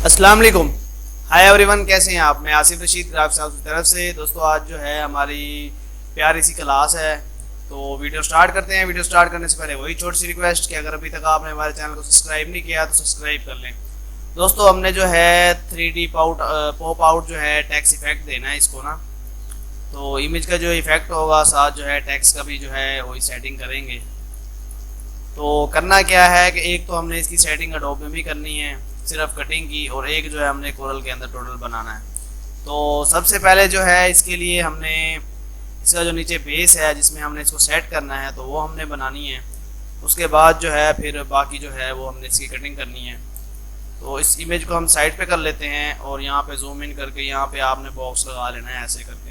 अस्सलाम वालेकुम। Hi everyone, कैसे हैं आप? मैं आसिफ रशीद ग्राफिक्स हाउस की तरफ से। दोस्तों, आज जो है हमारी प्यारी सी क्लास है, तो वीडियो स्टार्ट करते हैं। वीडियो स्टार्ट करने से पहले वही छोटी सी रिक्वेस्ट कि अगर अभी तक आपने हमारे चैनल को सब्सक्राइब नहीं किया तो सब्सक्राइब कर लें। दोस्तों, हमने जो है 3D पॉप आउट जो है टेक्स्ट इफेक्ट देना है इसको ना। तो इमेज का जो इफेक्ट होगा साथ जो है टेक्स्ट का भी जो है वही सेटिंग करेंगे। तो करना क्या है कि एक तो हमने इसकी सेटिंग एडोब में भी करनी है सिर्फ कटिंग की, और एक जो है हमने कोरल के अंदर टोटल बनाना है। तो सबसे पहले जो है इसके लिए हमने इसका जो नीचे बेस है जिसमें हमने इसको सेट करना है तो वो हमने बनानी है। उसके बाद जो है फिर बाकी जो है वो हमने इसकी कटिंग करनी है। तो इस इमेज को हम साइड पे कर लेते हैं और यहाँ पे जूम इन करके यहाँ पे आपने बॉक्स लगा लेना है ऐसे करके।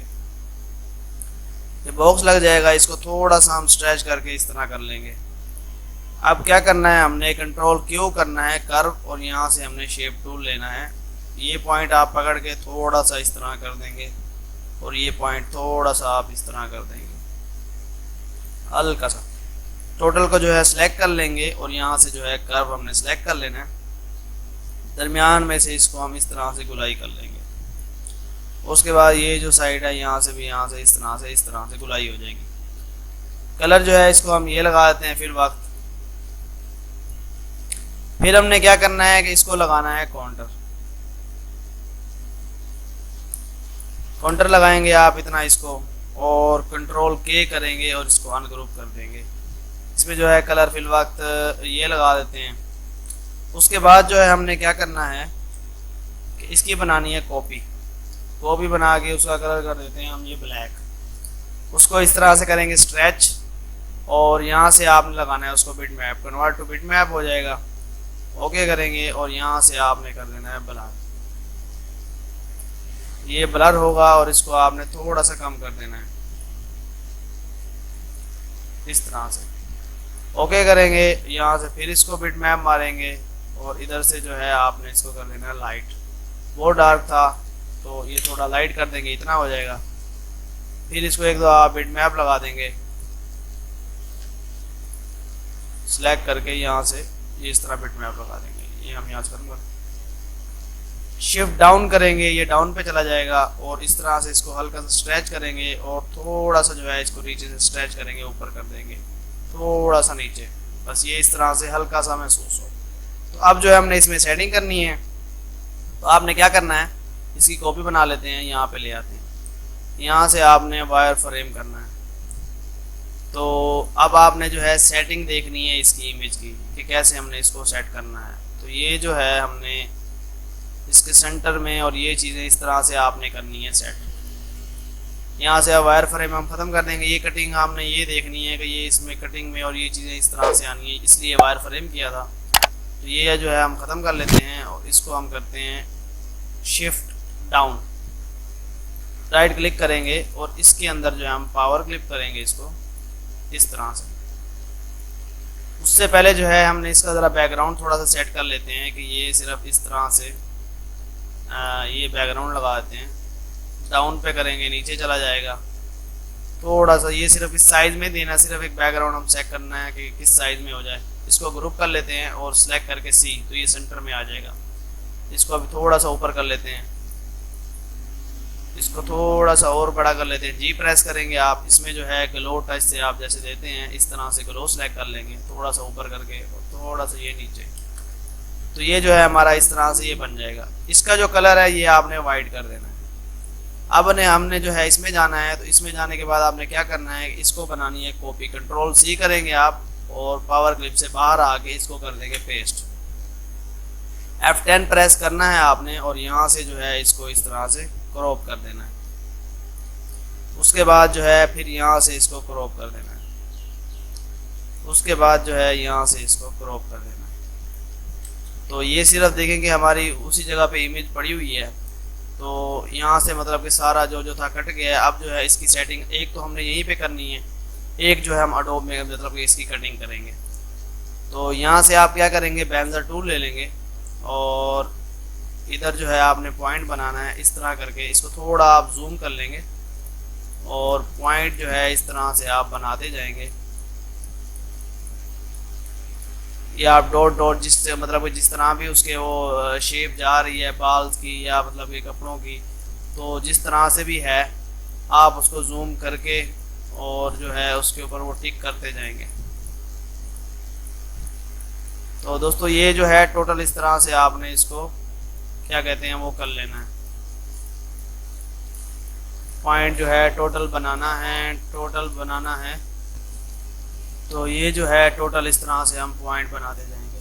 ये बॉक्स लग जाएगा, इसको थोड़ा सा हम स्ट्रेच करके इस तरह कर लेंगे। अब क्या करना है, हमने कंट्रोल क्यू करना है कर्व, और यहाँ से हमने शेप टूल लेना है। ये पॉइंट आप पकड़ के थोड़ा सा इस तरह कर देंगे और ये पॉइंट थोड़ा सा आप इस तरह कर देंगे, हल्का सा। टोटल को जो है सिलेक्ट कर लेंगे और यहाँ से जो है कर्व हमने सिलेक्ट कर लेना है। दरमियान में से इसको हम इस तरह से गुलाई कर लेंगे। उसके बाद ये जो साइड है यहाँ से भी यहाँ से इस तरह से गुलाई हो जाएगी। कलर जो है इसको हम ये लगा देते हैं फिर हमने क्या करना है कि इसको लगाना है काउंटर लगाएंगे आप इतना इसको, और कंट्रोल के करेंगे और इसको अनग्रुप कर देंगे। इसमें जो है कलर फिल वक्त ये लगा देते हैं। उसके बाद जो है हमने क्या करना है कि इसकी बनानी है कॉपी बना के उसका कलर कर देते हैं हम ये ब्लैक। उसको इस तरह से करेंगे स्ट्रेच, और यहाँ से आपने लगाना है उसको बिटमैप, कन्वर्ट टू बिटमैप हो जाएगा। ओके करेंगे और यहाँ से आपने कर देना है ब्लर। ये ब्लर होगा और इसको आपने थोड़ा सा कम कर देना है इस तरह से। ओके करेंगे, यहाँ से फिर इसको बिटमैप मारेंगे और इधर से जो है आपने इसको कर देना है लाइट। वो डार्क था तो ये थोड़ा लाइट कर देंगे, इतना हो जाएगा। फिर इसको एक दो आप बिटमैप लगा देंगे सिलेक्ट करके, यहाँ से ये इस तरह बिटमैप लगा देंगे। ये हम यहाँ से करूँगा, शिफ्ट डाउन करेंगे, ये डाउन पे चला जाएगा। और इस तरह से इसको हल्का सा स्ट्रेच करेंगे और थोड़ा सा जो है इसको नीचे से स्ट्रेच करेंगे, ऊपर कर देंगे थोड़ा सा नीचे, बस ये इस तरह से हल्का सा महसूस हो। तो अब जो है हमने इसमें सेटिंग करनी है। तो आपने क्या करना है, इसकी कॉपी बना लेते हैं, यहाँ पे ले आते हैं, यहाँ से आपने वायर फ्रेम करना है। तो अब आपने जो है सेटिंग देखनी है इसकी इमेज की कि कैसे हमने इसको सेट करना है। तो ये जो है हमने इसके सेंटर में, और ये चीज़ें इस तरह से आपने करनी है सेट। यहाँ से अब वायर फ्रेम हम ख़त्म कर देंगे। ये कटिंग हमने ये देखनी है कि ये इसमें कटिंग में और ये चीज़ें इस तरह से आनी है, इसलिए वायर फ्रेम किया था। तो ये जो है हम ख़त्म कर लेते हैं और इसको हम करते हैं शिफ्ट डाउन, राइट क्लिक करेंगे और इसके अंदर जो है हम पावर क्लिप करेंगे इसको इस तरह से। उससे पहले जो है हमने इसका ज़रा बैकग्राउंड थोड़ा सा सेट कर लेते हैं कि ये सिर्फ इस तरह से ये बैकग्राउंड लगा देते हैं। डाउन पे करेंगे, नीचे चला जाएगा थोड़ा सा। ये सिर्फ इस साइज़ में देना, सिर्फ एक बैकग्राउंड हम चेक करना है कि किस साइज़ में हो जाए। इसको ग्रुप कर लेते हैं और सिलेक्ट करके सी, तो ये सेंटर में आ जाएगा। इसको अभी थोड़ा सा ऊपर कर लेते हैं, इसको थोड़ा सा और बड़ा कर लेते हैं। जी प्रेस करेंगे आप, इसमें जो है ग्लो टच से आप जैसे देते हैं इस तरह से ग्लो सेलेक्ट कर लेंगे, थोड़ा सा ऊपर करके और थोड़ा सा ये नीचे। तो ये जो है हमारा इस तरह से ये बन जाएगा। इसका जो कलर है ये आपने वाइट कर देना है। अब हमने जो है इसमें जाना है, तो इसमें जाने के बाद आपने क्या करना है, इसको बनानी है कॉपी। कंट्रोल सी करेंगे आप और पावर क्लिप से बाहर आके इसको कर देंगे पेस्ट। F10 प्रेस करना है आपने और यहाँ से जो है इसको इस तरह से क्रॉप कर देना है। उसके बाद जो है फिर यहाँ से इसको क्रॉप कर देना है। उसके बाद जो है यहाँ से इसको क्रॉप कर देना है। तो ये सिर्फ देखेंगे हमारी उसी जगह पे इमेज पड़ी हुई है। तो यहाँ से मतलब कि सारा जो था कट गया है। अब जो है इसकी सेटिंग एक तो हमने यहीं पे करनी है, एक जो है हम एडोब में मतलब कि इसकी कटिंग करेंगे। तो यहाँ से आप क्या करेंगे, बेंजर टूल ले लेंगे और इधर जो है आपने पॉइंट बनाना है इस तरह करके। इसको थोड़ा आप जूम कर लेंगे और पॉइंट जो है इस तरह से आप बनाते जाएंगे। या आप डॉट डॉट जिस मतलब जिस तरह भी उसके वो शेप जा रही है बाल्स की या मतलब ये कपड़ों की, तो जिस तरह से भी है आप उसको जूम करके और जो है उसके ऊपर वो टिक करते जाएंगे। तो दोस्तों ये जो है टोटल इस तरह से आपने इसको क्या कहते हैं वो कर लेना है। पॉइंट जो है टोटल बनाना है, टोटल बनाना है। तो ये जो है टोटल इस तरह से हम पॉइंट बनाते जाएंगे।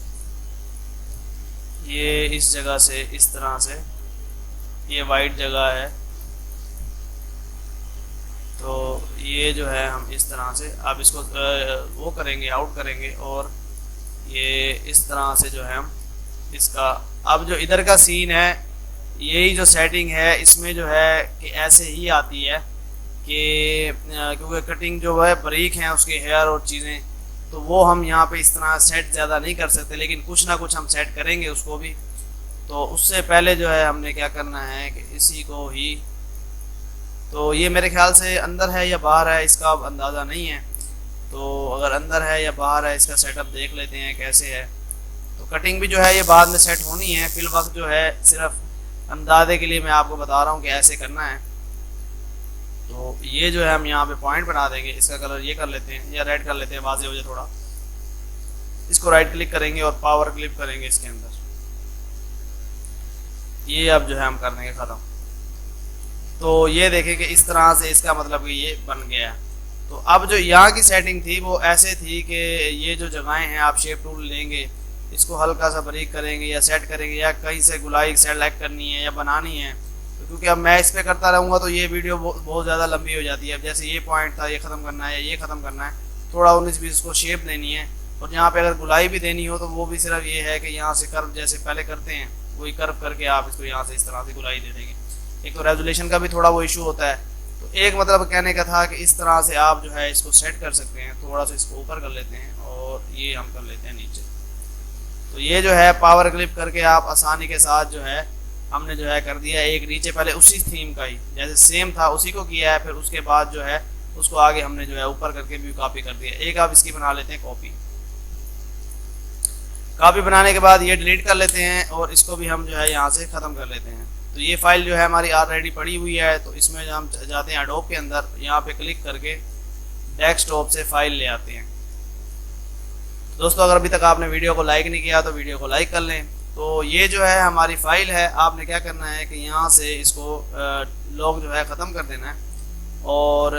ये इस जगह से इस तरह से, ये वाइट जगह है तो ये जो है हम इस तरह से अब इसको वो करेंगे, आउट करेंगे और ये इस तरह से जो है हम इसका अब जो इधर का सीन है यही जो सेटिंग है इसमें जो है कि ऐसे ही आती है कि क्योंकि कटिंग जो है बारीक हैं उसके हेयर और चीज़ें, तो वो हम यहाँ पे इस तरह सेट ज़्यादा नहीं कर सकते, लेकिन कुछ ना कुछ हम सेट करेंगे उसको भी। तो उससे पहले जो है हमने क्या करना है कि इसी को ही, तो ये मेरे ख्याल से अंदर है या बाहर है इसका अब अंदाज़ा नहीं है, तो अगर अंदर है या बाहर है इसका सेटअप देख लेते हैं कैसे है। तो कटिंग भी जो है ये बाद में सेट होनी है, फिल वक्त जो है सिर्फ अंदाजे के लिए मैं आपको बता रहा हूँ कि ऐसे करना है। तो ये जो है हम यहाँ पे पॉइंट बना देंगे, इसका कलर ये कर लेते हैं या रेड कर लेते हैं, वाज़ेह हो जाए थोड़ा। इसको राइट क्लिक करेंगे और पावर क्लिक करेंगे इसके अंदर, ये अब जो है हम कर देंगे ख़त्म। तो ये देखें कि इस तरह से इसका मतलब कि ये बन गया है। तो अब जो यहाँ की सेटिंग थी वो ऐसे थी कि ये जो जगहें हैं आप शेप टूल लेंगे, इसको हल्का सा बारीक करेंगे या सेट करेंगे या कहीं से गुलाई सेलेक्ट करनी है या बनानी है। तो क्योंकि अब मैं इस पर करता रहूँगा तो ये वीडियो बहुत ज़्यादा लंबी हो जाती है। अब जैसे ये पॉइंट था ये ख़त्म करना है या ये ख़त्म करना है, थोड़ा 19-20 इसको शेप देनी है। और यहाँ पे अगर गुलाई भी देनी हो तो वो भी सिर्फ ये है कि यहाँ से कर्व जैसे पहले करते हैं वही कर्व करके आप इसको यहाँ से इस तरह से गुलाई दे देंगे। एक तो रेजोल्यूशन का भी थोड़ा वो इशू होता है। तो एक मतलब कहने का था कि इस तरह से आप जो है इसको सेट कर सकते हैं। थोड़ा सा इसको ऊपर कर लेते हैं और ये हम कर लेते हैं नीचे। तो ये जो है पावर क्लिप करके आप आसानी के साथ जो है हमने जो है कर दिया। एक नीचे पहले उसी थीम का ही जैसे सेम था उसी को किया है, फिर उसके बाद जो है उसको आगे हमने जो है ऊपर करके भी कॉपी कर दिया। एक आप इसकी बना लेते हैं कॉपी। कॉपी बनाने के बाद ये डिलीट कर लेते हैं और इसको भी हम जो है यहाँ से ख़त्म कर लेते हैं। तो ये फाइल जो है हमारी ऑलरेडी पड़ी हुई है। तो इसमें हम जाते हैं एडोब के अंदर, यहाँ पे क्लिक करके डेस्कटॉप से फाइल ले आते हैं। दोस्तों अगर अभी तक आपने वीडियो को लाइक नहीं किया तो वीडियो को लाइक कर लें। तो ये जो है हमारी फाइल है। आपने क्या करना है कि यहाँ से इसको लॉक जो है ख़त्म कर देना है और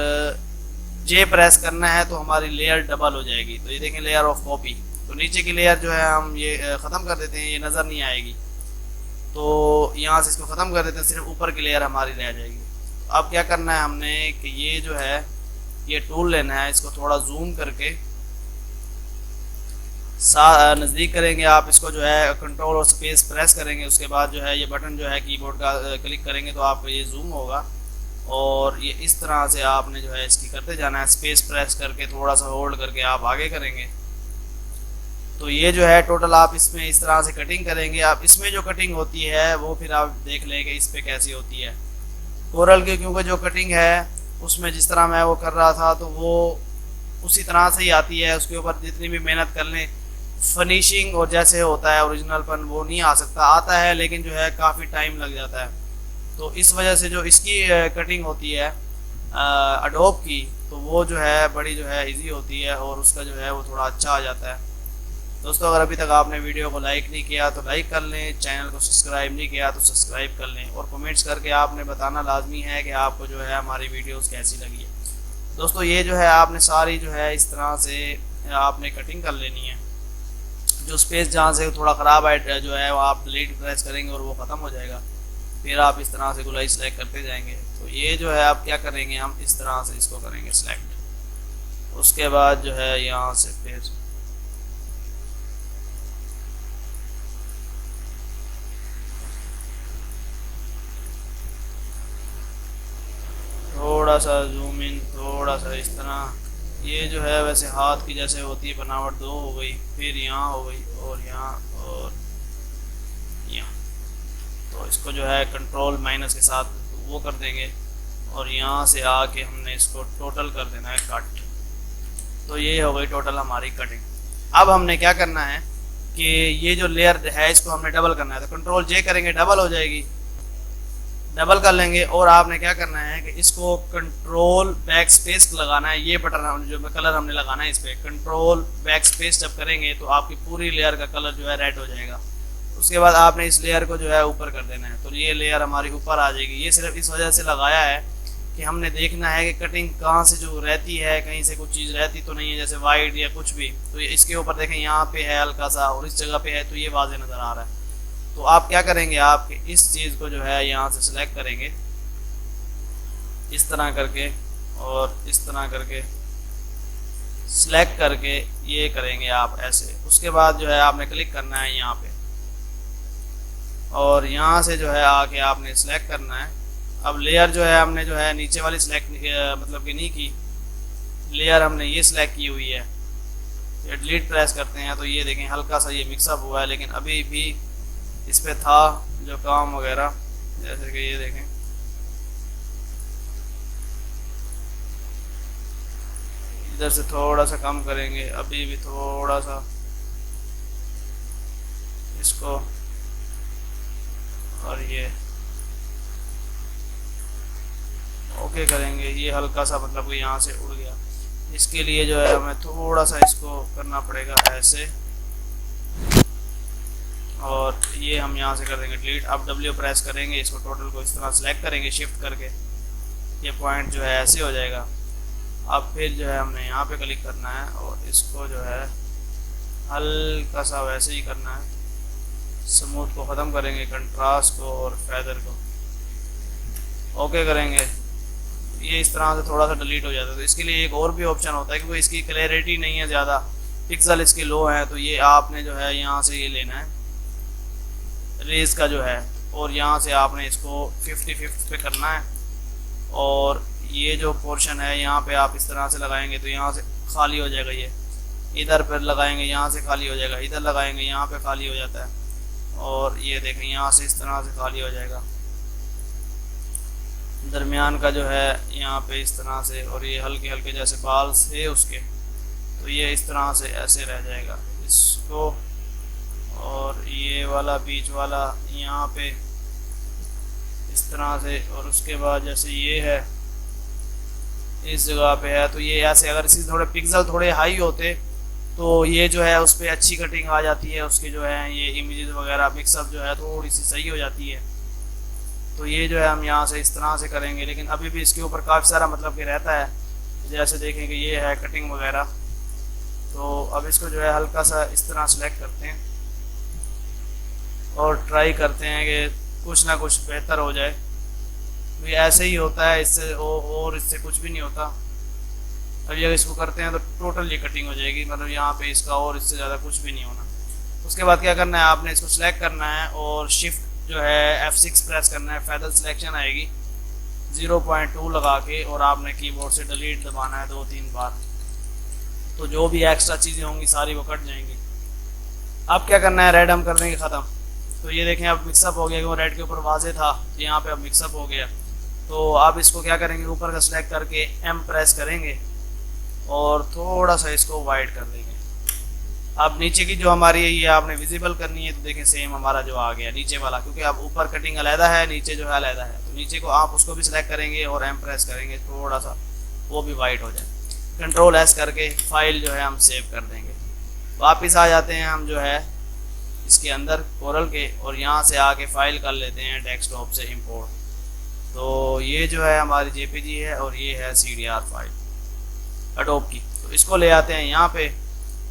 जे प्रेस करना है तो हमारी लेयर डबल हो जाएगी। तो ये देखें लेयर ऑफ कॉपी। तो नीचे की लेयर जो है हम ये ख़त्म कर देते हैं, ये नज़र नहीं आएगी। तो यहाँ से इसको ख़त्म कर देते हैं, सिर्फ ऊपर की लेयर हमारी रह जाएगी। तो अब क्या करना है हमने कि ये जो है ये टूल लेना है, इसको थोड़ा जूम करके नज़दीक करेंगे। आप इसको जो है कंट्रोल और स्पेस प्रेस करेंगे, उसके बाद जो है ये बटन जो है कीबोर्ड का क्लिक करेंगे तो आपको ये जूम होगा और ये इस तरह से आपने जो है इसकी करते जाना है। स्पेस प्रेस करके थोड़ा सा होल्ड करके आप आगे करेंगे। तो ये जो है टोटल आप इसमें इस तरह से कटिंग करेंगे। आप इसमें जो कटिंग होती है वो फिर आप देख लेंगे इस पर कैसी होती है। कोरल के क्योंकि जो कटिंग है उसमें जिस तरह मैं वो कर रहा था तो वो उसी तरह से ही आती है। उसके ऊपर जितनी भी मेहनत कर लें फिनिशिंग और जैसे होता है ओरिजिनलपन वो नहीं आ सकता, आता है लेकिन जो है काफ़ी टाइम लग जाता है। तो इस वजह से जो इसकी कटिंग होती है एडोब की तो वो जो है बड़ी जो है इजी होती है और उसका जो है वो थोड़ा अच्छा आ जाता है। दोस्तों अगर अभी तक आपने वीडियो को लाइक नहीं किया तो लाइक कर लें, चैनल को सब्सक्राइब नहीं किया तो सब्सक्राइब कर लें और कमेंट्स करके आपने बताना लाजमी है कि आपको जो है हमारी वीडियोस कैसी लगी है। दोस्तों ये जो है आपने सारी जो है इस तरह से आपने कटिंग कर लेनी है। जो स्पेस जहाँ से थोड़ा ख़राब है जो है वो आप डिलीट प्रेस करेंगे और वो ख़त्म हो जाएगा। फिर आप इस तरह से गुलाई सेलेक्ट करते जाएंगे। तो ये जो है आप क्या करेंगे, हम इस तरह से इसको करेंगे सेलेक्ट। उसके बाद जो है यहाँ से फिर थोड़ा सा जूम इन, थोड़ा सा इस तरह। ये जो है वैसे हाथ की जैसे होती है बनावट, दो हो गई, फिर यहाँ हो गई और यहाँ और यहाँ। तो इसको जो है कंट्रोल माइनस के साथ वो कर देंगे और यहाँ से आके हमने इसको टोटल कर देना है कट। तो ये हो गई टोटल हमारी कटिंग। अब हमने क्या करना है कि ये जो लेयर है इसको हमने डबल करना है, तो कंट्रोल जे करेंगे डबल हो जाएगी, डबल कर लेंगे। और आपने क्या करना है कि इसको कंट्रोल बैक स्पेस लगाना है, ये बटन जो कलर हमने लगाना है इस पर कंट्रोल बैक स्पेस जब करेंगे तो आपकी पूरी लेयर का कलर जो है रेड हो जाएगा। उसके बाद आपने इस लेयर को जो है ऊपर कर देना है, तो ये लेयर हमारी ऊपर आ जाएगी। ये सिर्फ इस वजह से लगाया है कि हमने देखना है कि कटिंग कहाँ से जो रहती है, कहीं से कुछ चीज़ रहती तो नहीं है जैसे वाइट या कुछ भी, तो ये इसके ऊपर देखें यहाँ पे है हल्का सा और इस जगह पे है, तो ये वाज़ेह नज़र आ रहा है। तो आप क्या करेंगे, आप इस चीज़ को जो है यहाँ से सिलेक्ट करेंगे इस तरह करके और इस तरह करके सिलेक्ट करके ये करेंगे आप ऐसे। उसके बाद जो है आपने क्लिक करना है यहाँ पे और यहाँ से जो है आके आपने सिलेक्ट करना है। अब लेयर जो है हमने जो है नीचे वाली सिलेक्ट मतलब कि नहीं की, लेयर हमने ये सिलेक्ट की हुई है। ये डिलीट प्रेस करते हैं तो ये देखें हल्का सा ये मिक्सअप हुआ है, लेकिन अभी भी इस पे था जो काम वगैरह, जैसे कि ये देखें इधर से थोड़ा सा कम करेंगे, अभी भी थोड़ा सा इसको और ये ओके करेंगे। ये हल्का सा मतलब कि यहाँ से उड़ गया, इसके लिए जो है हमें थोड़ा सा इसको करना पड़ेगा ऐसे और ये हम यहाँ से कर देंगे डिलीट। अब डब्ल्यू प्रेस करेंगे, इसको टोटल को इस तरह सेलेक्ट करेंगे शिफ्ट करके, ये पॉइंट जो है ऐसे हो जाएगा। अब फिर जो है हमने यहाँ पे क्लिक करना है और इसको जो है हल्का सा वैसे ही करना है, स्मूथ को ख़त्म करेंगे, कंट्रास्ट को और फेदर को ओके करेंगे। ये इस तरह से थोड़ा सा डिलीट हो जाता है। तो इसके लिए एक और भी ऑप्शन होता है क्योंकि इसकी क्लैरिटी नहीं है ज़्यादा, पिक्सल इसके लो है, तो ये आपने जो है यहाँ से ये लेना है रेज का जो है, और यहाँ से आपने इसको 50-50 पे करना है। और ये जो पोर्शन है यहाँ पे आप इस तरह से लगाएंगे तो यहाँ से खाली हो जाएगा, ये इधर पर लगाएंगे यहाँ से खाली हो जाएगा, इधर लगाएंगे यहाँ पे खाली हो जाता है, और ये देखें यहाँ से इस तरह से खाली हो जाएगा। दरमियान का जो है यहाँ पे इस तरह से, और ये हल्के हल्के जैसे बाल से उसके, तो ये इस तरह से ऐसे रह जाएगा इसको। और ये वाला बीच वाला यहाँ पे इस तरह से, और उसके बाद जैसे ये है इस जगह पे है, तो ये ऐसे अगर इसी थोड़े पिक्सल थोड़े हाई होते तो ये जो है उस पर अच्छी कटिंग आ जाती है, उसके जो है ये इमेजेस वगैरह मिक्सअप जो है थोड़ी सी सही हो जाती है। तो ये जो है हम यहाँ से इस तरह से करेंगे, लेकिन अभी भी इसके ऊपर काफ़ी सारा मतलब कि रहता है, जैसे देखें कि ये है कटिंग वगैरह। तो अब इसको जो है हल्का सा इस तरह सेलेक्ट करते हैं और ट्राई करते हैं कि कुछ ना कुछ बेहतर हो जाए। तो ये ऐसे ही होता है, इससे और इससे कुछ भी नहीं होता। अब अगर इसको करते हैं तो टोटल ये कटिंग हो जाएगी, मतलब यहाँ पे इसका और इससे ज़्यादा कुछ भी नहीं होना। उसके बाद क्या करना है, आपने इसको सिलेक्ट करना है और शिफ्ट जो है F6 प्रेस करना है, फेदर सिलेक्शन आएगी 0.2 लगा के, और आपने कीबोर्ड से डिलीट दबाना है 2-3 बार, तो जो भी एक्स्ट्रा चीज़ें होंगी सारी वो कट जाएंगी। अब क्या करना है, रेड हम कर देंगे ख़त्म। तो ये देखें अब मिक्सअप हो गया, क्योंकि रेड के ऊपर वाजे था, यहाँ पे अब मिक्सअप हो गया। तो अब इसको क्या करेंगे, ऊपर का सिलेक्ट करके M प्रेस करेंगे और थोड़ा सा इसको वाइट कर देंगे। अब नीचे की जो हमारी है ये आपने विजिबल करनी है, तो देखें सेम हमारा जो आ गया नीचे वाला, क्योंकि अब ऊपर कटिंग अलहदा है, नीचे जो है अलहदा है। तो नीचे को आप उसको भी सिलेक्ट करेंगे और M प्रेस करेंगे, थोड़ा सा वो भी वाइट हो जाए। कंट्रोल S करके फाइल जो है हम सेव कर देंगे। वापस आ जाते हैं हम जो है इसके अंदर कोरल के, और यहाँ से आके फाइल कर लेते हैं डेस्कटॉप से इंपोर्ट। तो ये जो है हमारी JPG है और ये है CDR फाइल एडोब की। तो इसको ले आते हैं यहाँ पे,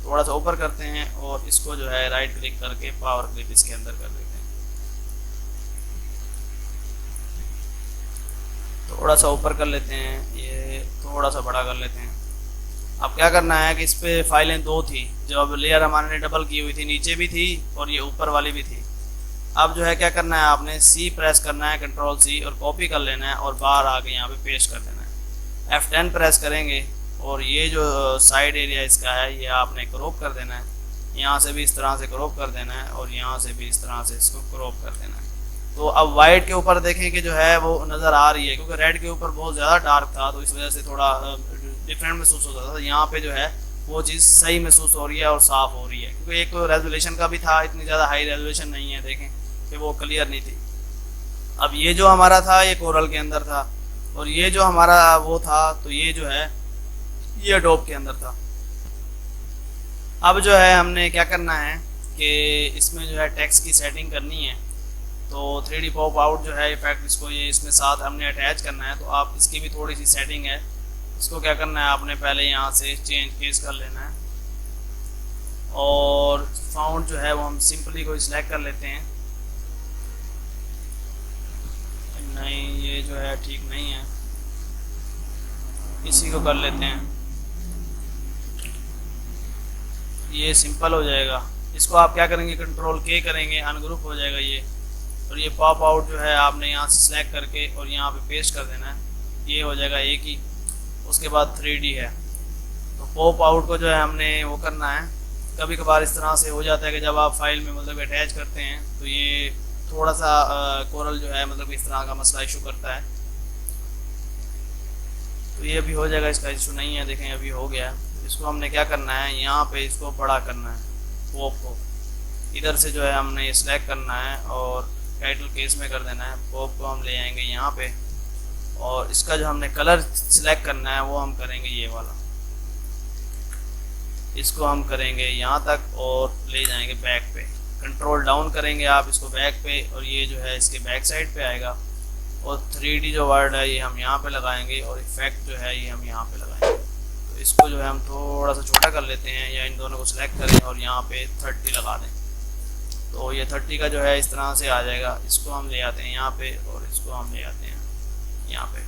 थोड़ा सा ऊपर करते हैं और इसको जो है राइट क्लिक करके पावर क्लिप इसके अंदर कर देते हैं। थोड़ा सा ऊपर कर लेते हैं, ये थोड़ा सा बड़ा कर लेते हैं। अब क्या करना है कि इस पे फाइलें दो थी, जो अब लेयर हमारे ने डबल की हुई थी, नीचे भी थी और ये ऊपर वाली भी थी। अब जो है क्या करना है, आपने C प्रेस करना है, कंट्रोल C, और कॉपी कर लेना है और बाहर आके यहाँ पे पेस्ट कर देना है। F10 प्रेस करेंगे और ये जो साइड एरिया इसका है ये आपने क्रॉप कर देना है, यहाँ से भी इस तरह से क्रॉप कर देना है और यहाँ से भी इस तरह से इसको क्रॉप कर देना है। तो अब वाइट के ऊपर देखें कि जो है वो नज़र आ रही है, क्योंकि रेड के ऊपर बहुत ज़्यादा डार्क था तो इस वजह से थोड़ा डिफरेंट महसूस होता था। यहाँ पे जो है वो चीज़ सही महसूस हो रही है और साफ़ हो रही है, क्योंकि एक तो रेजोल्यूशन का भी था, इतनी ज़्यादा हाई रेजोल्यूशन नहीं है, देखें कि वो क्लियर नहीं थी। अब ये जो हमारा था ये कोरल के अंदर था, और ये जो हमारा वो था तो ये जो है ये एडोब के अंदर था। अब जो है हमने क्या करना है कि इसमें जो है टेक्स्ट की सेटिंग करनी है। तो 3D पॉप आउट जो है इफेक्ट, इसको ये इसमें साथ हमने अटैच करना है। तो आप इसकी भी थोड़ी सी सेटिंग है, इसको क्या करना है आपने पहले यहाँ से चेंज केस कर लेना है, और फाउंड जो है वो हम सिंपली को सिलेक्ट कर लेते हैं। नहीं ये जो है ठीक नहीं है, इसी को कर लेते हैं, ये सिंपल हो जाएगा। इसको आप क्या करेंगे कंट्रोल के करेंगे, अनग्रुप हो जाएगा ये। और ये पॉप आउट जो है आपने यहाँ से सिलेक्ट करके और यहाँ पे पेस्ट कर देना है, ये हो जाएगा एक ही। उसके बाद 3D है, तो पॉप आउट को जो है हमने वो करना है। कभी कभार इस तरह से हो जाता है कि जब आप फाइल में मतलब अटैच करते हैं तो ये थोड़ा सा कोरल जो है मतलब इस तरह का मसला इशू करता है। तो ये अभी हो जाएगा, इसका इशू नहीं है, देखें अभी हो गया। इसको हमने क्या करना है, यहाँ पे इसको बड़ा करना है, पॉप को इधर से जो है हमने सिलेक्ट करना है और टाइटल केस में कर देना है। पॉप को हम ले आएंगे यहाँ पे, और इसका जो हमने कलर सिलेक्ट करना है वो हम करेंगे ये वाला, इसको हम करेंगे यहाँ तक और ले जाएंगे बैक पे। कंट्रोल डाउन करेंगे आप इसको बैक पे, और ये जो है इसके बैक साइड पे आएगा। और 3D जो वर्ड है ये हम यहाँ पे लगाएंगे, और इफेक्ट जो है ये हम यहाँ पे लगाएंगे। तो इसको जो है हम थोड़ा सा छोटा कर लेते हैं, या इन दोनों को सिलेक्ट करें और यहाँ पे 30 लगा दें। तो ये 30 का जो है इस तरह से आ जाएगा। इसको हम ले आते हैं यहाँ पे, और इसको हम ले आते हैं यहाँ पे।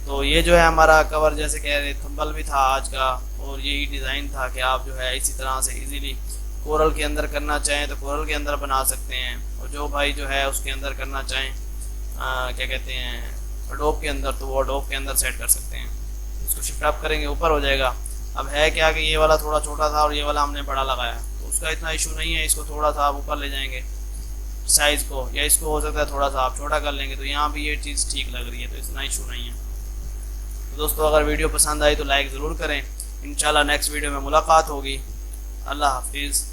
तो ये जो है हमारा कवर, जैसे कह रहे थंबनेल भी था आज का, और यही डिज़ाइन था कि आप जो है इसी तरह से इजीली कोरल के अंदर करना चाहें तो कोरल के अंदर बना सकते हैं, और जो भाई जो है उसके अंदर करना चाहें क्या कहते हैं एडोब के अंदर, तो वो एडोब के अंदर सेट कर सकते हैं। इसको शिफ्ट अप करेंगे ऊपर हो जाएगा। अब है क्या कि ये वाला थोड़ा छोटा था और ये वाला हमने बड़ा लगाया, तो उसका इतना इशू नहीं है। इसको थोड़ा सा आप ऊपर ले जाएंगे साइज़ को, या इसको हो सकता है थोड़ा सा आप छोटा कर लेंगे, तो यहाँ भी ये चीज़ ठीक लग रही है, तो इतना इशू नहीं है। तो दोस्तों अगर वीडियो पसंद आई तो लाइक ज़रूर करें। इंशाल्लाह नेक्स्ट वीडियो में मुलाकात होगी। अल्लाह हाफिज़।